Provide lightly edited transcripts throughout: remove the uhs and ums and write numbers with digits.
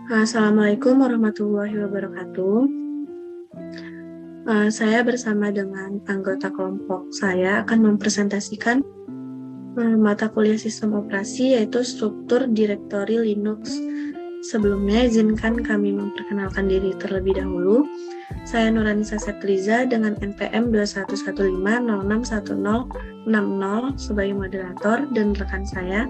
Assalamualaikum warahmatullahi wabarakatuh. Saya bersama dengan anggota kelompok saya akan mempresentasikan mata kuliah sistem operasi, yaitu struktur direktori Linux. Sebelumnya, izinkan kami memperkenalkan diri terlebih dahulu. Saya Nuranisa Septriza dengan NPM 2115061060 sebagai moderator, dan rekan saya.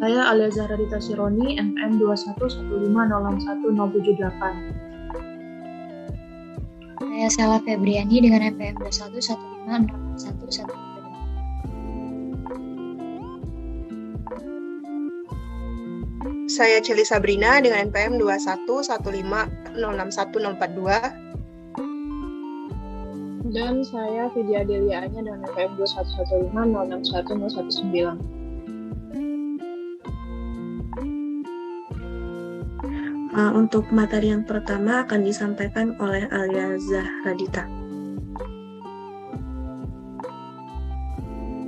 Saya Alia Zahra Dita Sironi, NPM 2115061078. Saya Sela Febriani dengan NPM 21156111. Saya Celi Sabrina dengan NPM 2115061042. Dan saya Vidya Delia Anya dengan NPM 2115061019. Untuk materi yang pertama akan disampaikan oleh Alia Zahra Dita.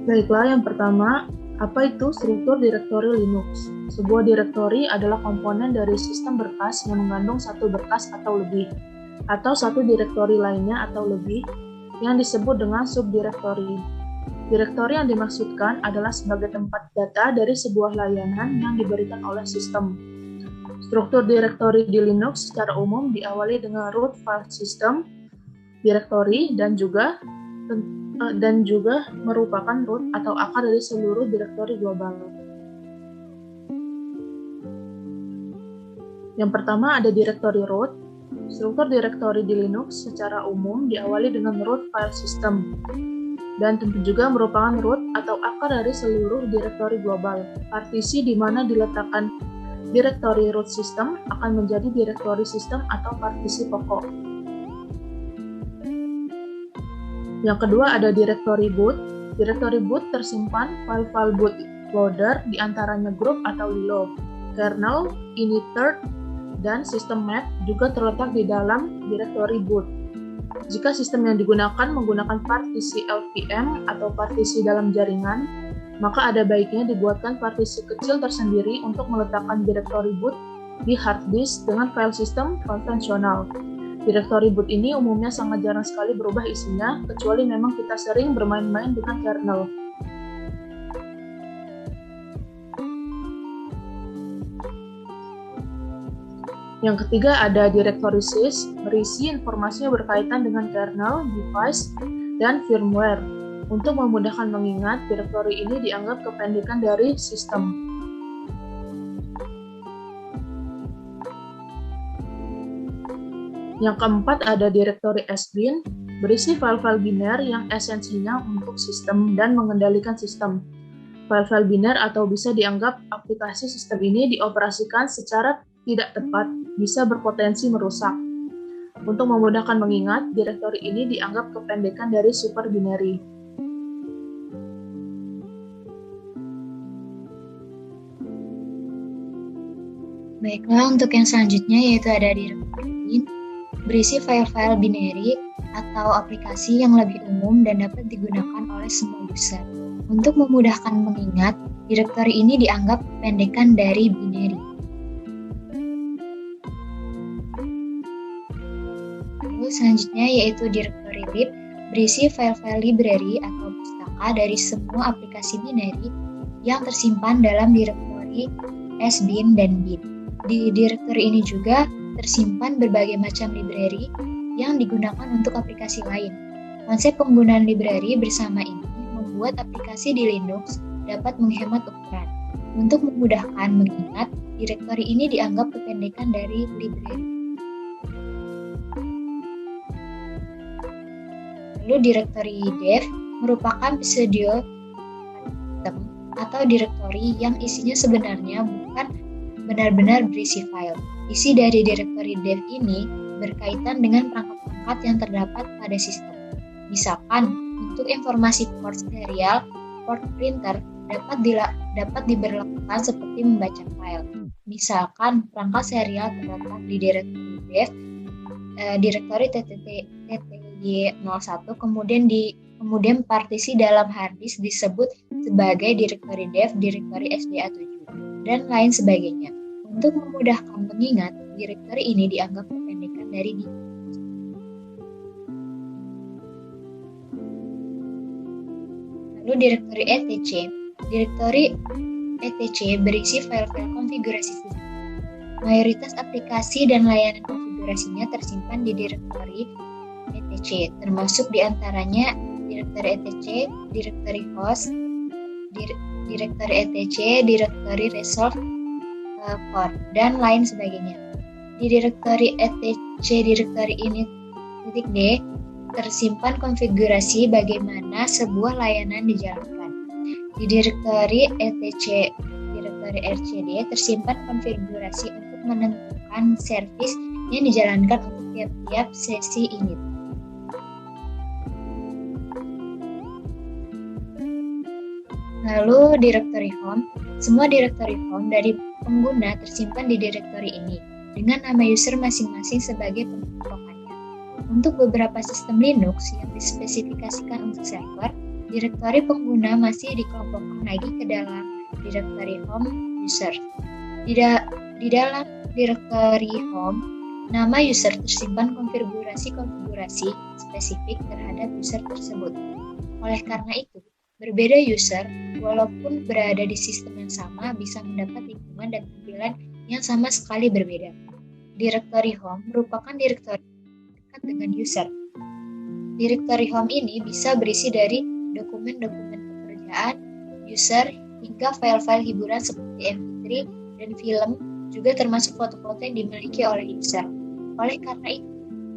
Baiklah, yang pertama, apa itu struktur direktori Linux? Sebuah direktori adalah komponen dari sistem berkas yang mengandung satu berkas atau lebih, atau satu direktori lainnya atau lebih, yang disebut dengan subdirektori. Direktori yang dimaksudkan adalah sebagai tempat data dari sebuah layanan yang diberikan oleh sistem. Struktur direktori di Linux secara umum diawali dengan root file system, direktori, dan juga merupakan root atau akar dari seluruh direktori global. Yang pertama ada direktori root. Struktur direktori di Linux secara umum diawali dengan root file system, dan tentu juga merupakan root atau akar dari seluruh direktori global. Partisi di mana diletakkan direktori root system akan menjadi direktori sistem atau partisi pokok. Yang kedua ada direktori boot. Direktori boot tersimpan file-file bootloader di antaranya grup atau lilo, kernel, init.third, dan system map juga terletak di dalam direktori boot. Jika sistem yang digunakan menggunakan partisi LVM atau partisi dalam jaringan, maka ada baiknya dibuatkan partisi kecil tersendiri untuk meletakkan direktori boot di hard disk dengan file sistem konvensional. Direktori boot ini umumnya sangat jarang sekali berubah isinya, kecuali memang kita sering bermain-main dengan kernel. Yang ketiga ada direktori sys, berisi informasi yang berkaitan dengan kernel, device, dan firmware. Untuk memudahkan mengingat, direktori ini dianggap kependekan dari sistem. Yang keempat ada direktori sbin, berisi file-file biner yang esensinya untuk sistem dan mengendalikan sistem. File-file biner atau bisa dianggap aplikasi sistem ini dioperasikan secara tidak tepat, bisa berpotensi merusak. Untuk memudahkan mengingat, direktori ini dianggap kependekan dari super binary. Baiklah, untuk yang selanjutnya yaitu ada direktori bin, berisi file-file binary atau aplikasi yang lebih umum dan dapat digunakan oleh semua user. Untuk memudahkan mengingat, direktori ini dianggap kependekan dari binary. Lalu selanjutnya yaitu direktori lib, berisi file-file library atau pustaka dari semua aplikasi binary yang tersimpan dalam direktori sbin dan bin. Di direktori ini juga tersimpan berbagai macam library yang digunakan untuk aplikasi lain. Konsep penggunaan library bersama ini membuat aplikasi di Linux dapat menghemat ukuran. Untuk memudahkan mengingat, direktori ini dianggap kependekan dari library. Lalu direktori dev merupakan pseudo sistem atau direktori yang isinya sebenarnya bukan benar-benar berisi file. Isi dari direktori dev ini berkaitan dengan perangkat-perangkat yang terdapat pada sistem. Misalkan, untuk informasi port serial, port printer dapat diberlakukan seperti membaca file. Misalkan, perangkat serial terletak di direktori dev, direktori tty01, kemudian partisi dalam harddisk disebut sebagai direktori dev, direktori SDA7. dan lain sebagainya. Untuk memudahkan pengingat, directory ini dianggap kependekan dari DIN. Lalu directory etc. Directory etc berisi file-file konfigurasi sistem. Mayoritas aplikasi dan layanan konfigurasinya tersimpan di directory etc, termasuk diantaranya directory etc, directory host, directory etc, directory resolve core, dan lain sebagainya. Di directory etc directory ini .d tersimpan konfigurasi bagaimana sebuah layanan dijalankan. Di directory etc directory rcd tersimpan konfigurasi untuk menentukan service yang dijalankan untuk tiap-tiap sesi init. Lalu directory home, semua directory home dari pengguna tersimpan di directory ini dengan nama user masing-masing sebagai pemrotokannya. Untuk beberapa sistem Linux yang dispesifikasikan untuk server, directory pengguna masih dikelompokkan lagi ke dalam directory home user. Di dalam directory home, nama user tersimpan konfigurasi-konfigurasi spesifik terhadap user tersebut. Oleh karena itu, berbeda user, walaupun berada di sistem yang sama, bisa mendapat lingkungan dan tampilan yang sama sekali berbeda. Directory home merupakan directory dekat dengan user. Directory home ini bisa berisi dari dokumen-dokumen pekerjaan user hingga file-file hiburan seperti MP3 dan film, juga termasuk foto-foto yang dimiliki oleh user. Oleh karena itu,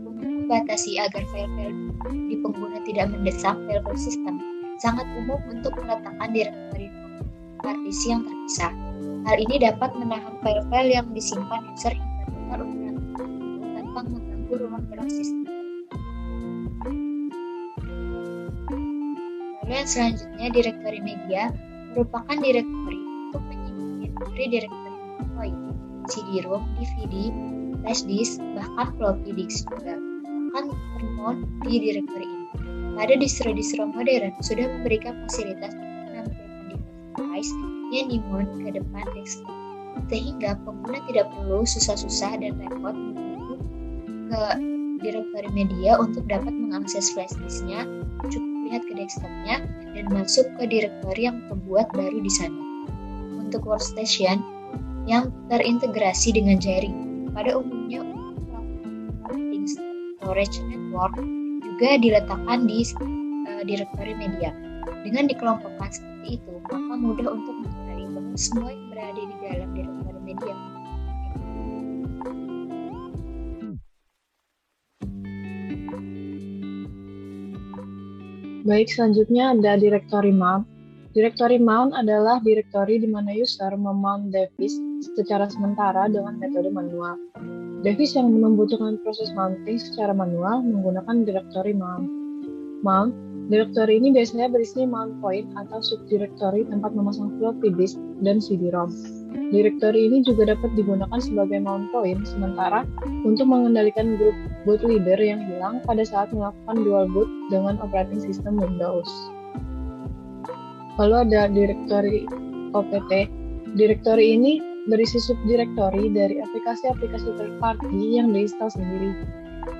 untuk membatasi agar file-file di pengguna tidak mendesak file-file sistem, sangat umum untuk meletakkan directory partisi yang terpisah. Hal ini dapat menahan file-file yang disimpan user hingga total ukuran tertentu tanpa mengganggu ruang gerak sistem. Lalu yang selanjutnya, directory media merupakan directory untuk menyimpan directory file, CD-ROM, DVD, flash disk, bahkan floppy disk juga akan termount di directory ini. Pada distro-distro modern sudah memberikan fasilitas untuk menampilkan device yang dimount ke depan desktop, sehingga pengguna tidak perlu susah-susah dan repot menuju ke directory media untuk dapat mengakses flash disknya, cukup lihat ke desktopnya dan masuk ke directory yang terbuat baru di sana. Untuk workstation yang terintegrasi dengan jaring, pada umumnya untuk storage network juga diletakkan di directory media. Dengan dikelompokkan seperti itu, maka mudah untuk mencari bahwa semua yang berada di dalam directory media. Baik, selanjutnya ada directory mount. Directory mount adalah directory di mana user memount device secara sementara dengan metode manual. Device yang membutuhkan proses mounting secara manual menggunakan directory mount. Mount, directory ini biasanya berisi mount point atau subdirectory tempat memasang floppy disk dan CD-ROM. Directory ini juga dapat digunakan sebagai mount point sementara untuk mengendalikan grup boot leader yang hilang pada saat melakukan dual boot dengan operating system Windows. Lalu ada directory OPT. Directory ini berisi subdirectory dari aplikasi-aplikasi third party yang diinstal sendiri.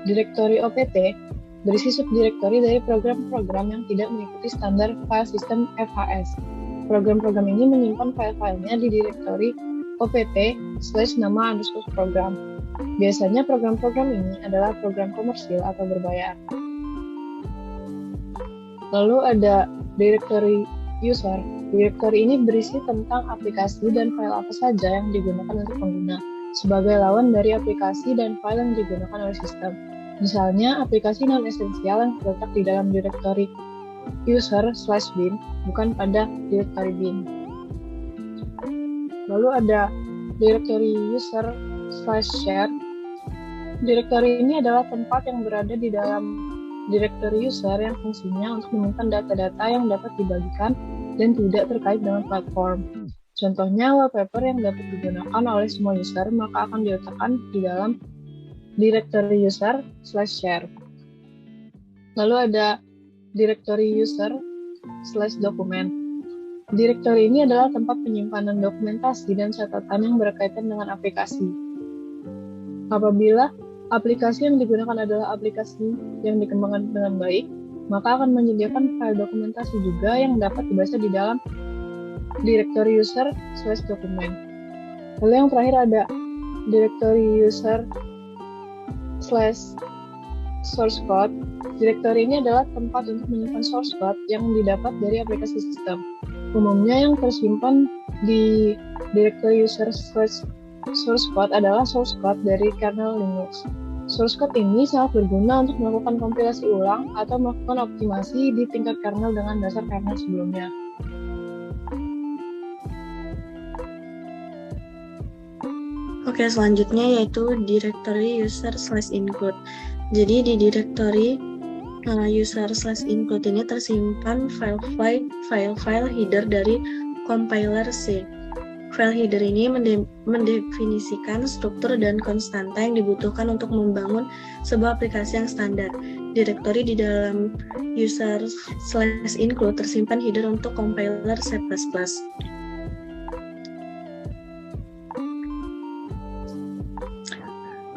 Directory OPT berisi subdirectory dari program-program yang tidak mengikuti standar file system FHS. Program-program ini menyimpan file-filenya di directory OPT/nama_program. Biasanya program-program ini adalah program komersil atau berbayar. Lalu ada directory user. Directory ini berisi tentang aplikasi dan file apa saja yang digunakan untuk pengguna, sebagai lawan dari aplikasi dan file yang digunakan oleh sistem. Misalnya, aplikasi non-esensial yang terletak di dalam directory user/bin, bukan pada directory bin. Lalu ada directory user/share. Directory ini adalah tempat yang berada di dalam directory user yang fungsinya untuk menyimpan data-data yang dapat dibagikan dan tidak terkait dengan platform. Contohnya, wallpaper yang dapat digunakan oleh semua user maka akan diletakkan di dalam directory user/share. Lalu ada directory user/document. Direktori ini adalah tempat penyimpanan dokumentasi dan catatan yang berkaitan dengan aplikasi. Apabila aplikasi yang digunakan adalah aplikasi yang dikembangkan dengan baik, maka akan menyediakan file dokumentasi juga yang dapat dibaca di dalam direktori user/dokumen. Lalu yang terakhir ada direktori user/source code. Direktori ini adalah tempat untuk menyimpan source code yang didapat dari aplikasi sistem. Umumnya yang tersimpan di direktori user/source code adalah source code dari kernel Linux. Source code ini sangat berguna untuk melakukan kompilasi ulang atau melakukan optimasi di tingkat kernel dengan dasar kernel sebelumnya. Oke, selanjutnya yaitu directory user/include. Jadi di directory user/include ini tersimpan file-file header dari compiler C. File header ini mendefinisikan struktur dan konstanta yang dibutuhkan untuk membangun sebuah aplikasi yang standar. Direktori di dalam user/include tersimpan header untuk compiler C++.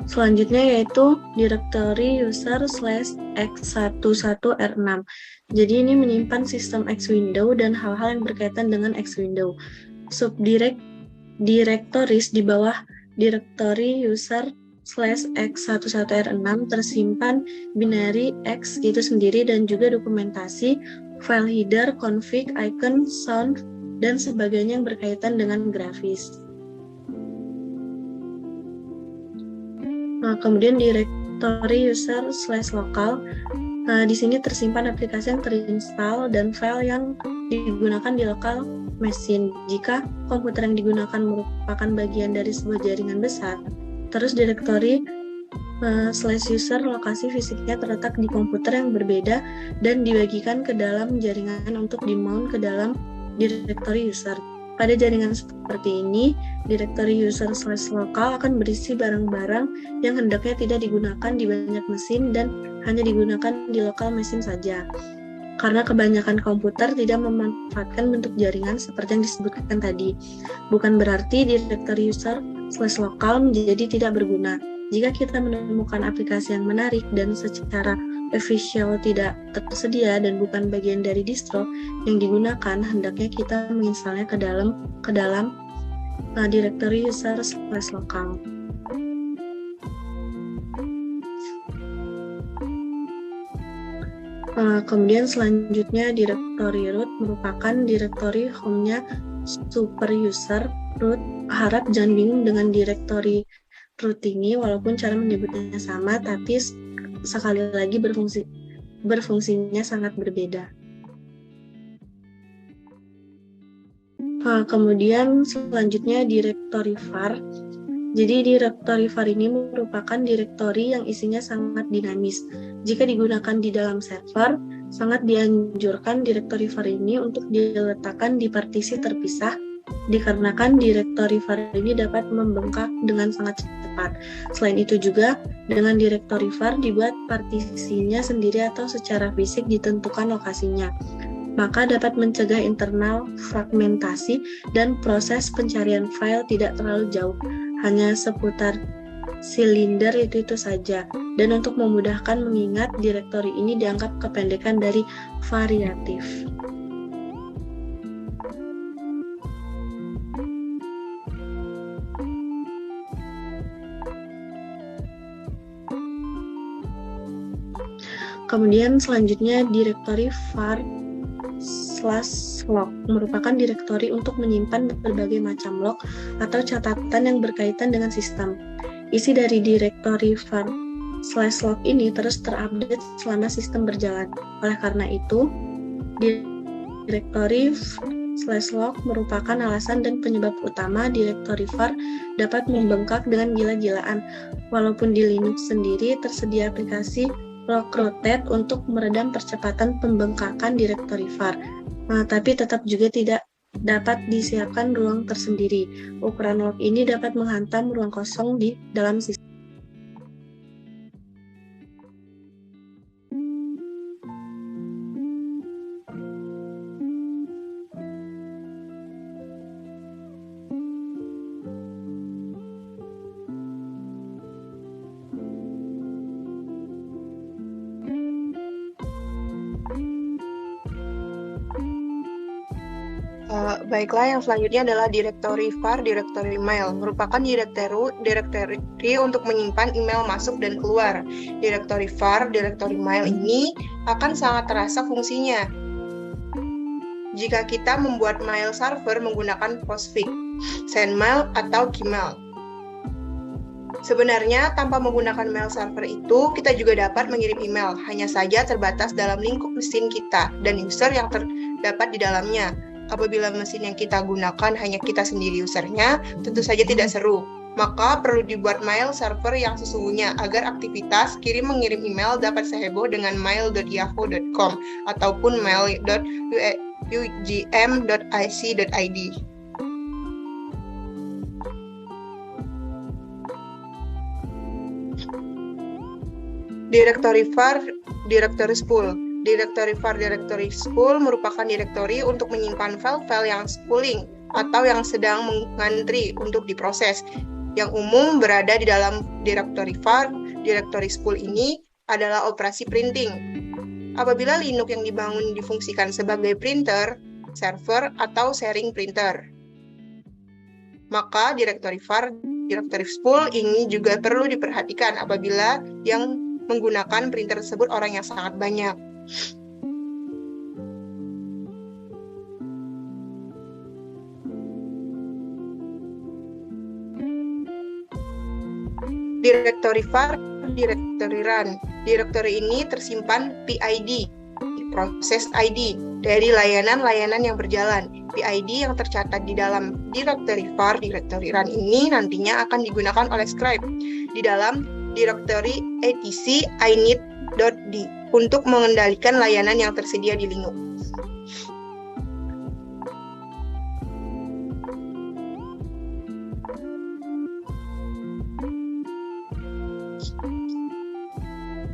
Selanjutnya yaitu direktori user/x11r6. Jadi ini menyimpan sistem X window dan hal-hal yang berkaitan dengan X window. Subdirektoris di bawah direktori user/x11r6 tersimpan binary X itu sendiri dan juga dokumentasi, file header, config, icon, sound, dan sebagainya yang berkaitan dengan grafis. Nah, kemudian direktori user/local. Di sini tersimpan aplikasi yang terinstall dan file yang digunakan di local machine. Jika komputer yang digunakan merupakan bagian dari sebuah jaringan besar, terus direktori /user lokasi fisiknya terletak di komputer yang berbeda dan dibagikan ke dalam jaringan untuk dimount ke dalam direktori user. Pada jaringan seperti ini, direktori user/local akan berisi barang-barang yang hendaknya tidak digunakan di banyak mesin dan hanya digunakan di local mesin saja. Karena kebanyakan komputer tidak memanfaatkan bentuk jaringan seperti yang disebutkan tadi. Bukan berarti direktori user/local menjadi tidak berguna. Jika kita menemukan aplikasi yang menarik dan secara official tidak tersedia dan bukan bagian dari distro yang digunakan, hendaknya kita menginstalnya ke dalam direktori user/local. Kemudian selanjutnya direktori root merupakan direktori home-nya super user. Root, harap jangan bingung dengan direktori root ini, walaupun cara menyebutnya sama, tapi sekali lagi berfungsinya sangat berbeda. Kemudian selanjutnya direktori var. Jadi direktori var ini merupakan direktori yang isinya sangat dinamis. Jika digunakan di dalam server, sangat dianjurkan direktori var ini untuk diletakkan di partisi terpisah, dikarenakan direktori var ini dapat membengkak dengan sangat cepat. Selain itu juga, dengan direktori var dibuat partisinya sendiri atau secara fisik ditentukan lokasinya, maka dapat mencegah internal fragmentasi dan proses pencarian file tidak terlalu jauh, hanya seputar silinder itu saja. Dan untuk memudahkan mengingat, direktori ini dianggap kependekan dari variatif. Kemudian selanjutnya direktori var/log merupakan direktori untuk menyimpan berbagai macam log atau catatan yang berkaitan dengan sistem. Isi dari direktori var/log ini terus terupdate selama sistem berjalan. Oleh karena itu, direktori /log merupakan alasan dan penyebab utama direktori var dapat membengkak dengan gila-gilaan. Walaupun di Linux sendiri tersedia aplikasi log-rotate untuk meredam percepatan pembengkakan direktori var, tapi tetap juga tidak dapat disiapkan ruang tersendiri. Ukuran log ini dapat menghantam ruang kosong di dalam sistem. Baiklah, yang selanjutnya adalah directory var, directory mail. Merupakan directory untuk menyimpan email masuk dan keluar. Directory var, directory mail ini akan sangat terasa fungsinya jika kita membuat mail server menggunakan Postfix, Sendmail, atau Gmail. Sebenarnya, tanpa menggunakan mail server itu, kita juga dapat mengirim email, hanya saja terbatas dalam lingkup mesin kita dan user yang terdapat di dalamnya. Apabila mesin yang kita gunakan hanya kita sendiri usernya, tentu saja tidak seru. Maka perlu dibuat mail server yang sesungguhnya agar aktivitas kirim-mengirim email dapat seheboh dengan mail.yahoo.com ataupun mail.ugm.ic.id. Directory var, directory spool. Directory var, directory spool merupakan directory untuk menyimpan file-file yang spooling atau yang sedang mengantri untuk diproses. Yang umum berada di dalam directory var, directory spool ini adalah operasi printing. Apabila Linux yang dibangun difungsikan sebagai printer, server, atau sharing printer, maka directory var, directory spool ini juga perlu diperhatikan apabila yang menggunakan printer tersebut orang yang sangat banyak. Directory var, directory run. Directory ini tersimpan PID, proses ID, dari layanan-layanan yang berjalan. PID yang tercatat di dalam directory var, directory run ini nantinya akan digunakan oleh scribe di dalam directory etc init.d untuk mengendalikan layanan yang tersedia di Linux.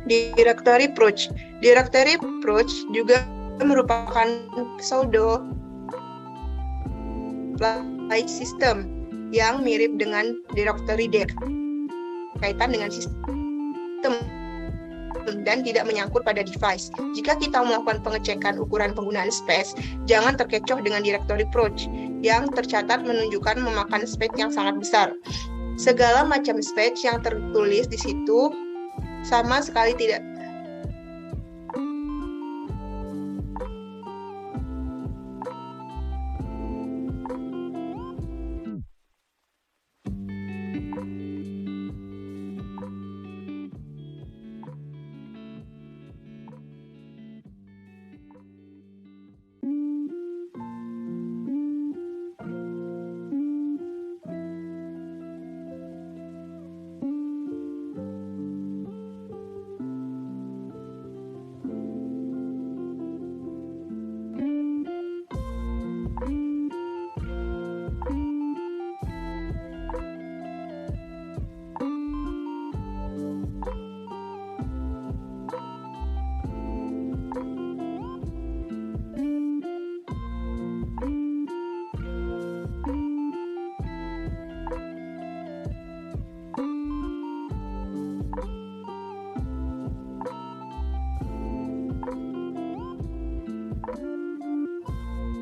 Directory Proc. Directory Proc juga merupakan pseudo file system yang mirip dengan directory dir, kaitan dengan sistem dan tidak menyangkut pada device. Jika kita melakukan pengecekan ukuran penggunaan space, jangan terkecoh dengan directory proc yang tercatat menunjukkan memakan space yang sangat besar. Segala macam space yang tertulis di situ sama sekali tidak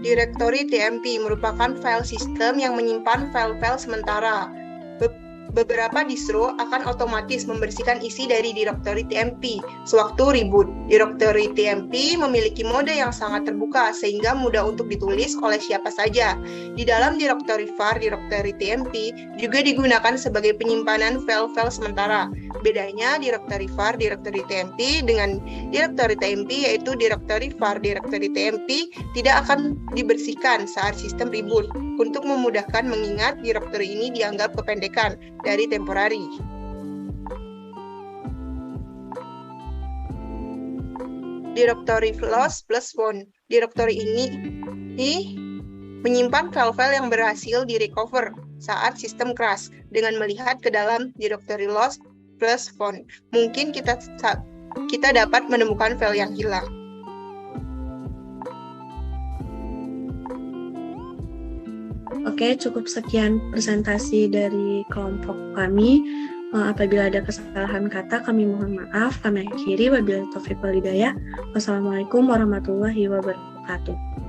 Directory TMP merupakan file system yang menyimpan file-file sementara. Beberapa distro akan otomatis membersihkan isi dari directory TMP sewaktu reboot. Directory TMP memiliki mode yang sangat terbuka sehingga mudah untuk ditulis oleh siapa saja. Di dalam directory var, directory TMP juga digunakan sebagai penyimpanan file-file sementara. Bedanya directory var, directory TMP dengan directory TMP yaitu directory var, directory TMP tidak akan dibersihkan saat sistem reboot. Untuk memudahkan mengingat, directory ini dianggap kependekan dari temporary. Directory loss plus found. Directory ini menyimpan file-file yang berhasil direcover saat sistem crash. Dengan melihat ke dalam directory loss plus found, mungkin kita dapat menemukan file yang hilang. Oke, cukup sekian presentasi dari kelompok kami. Apabila ada kesalahan kata, kami mohon maaf. Kami akhiri. Wabillahi taufiq wal hidayah. Wassalamualaikum warahmatullahi wabarakatuh.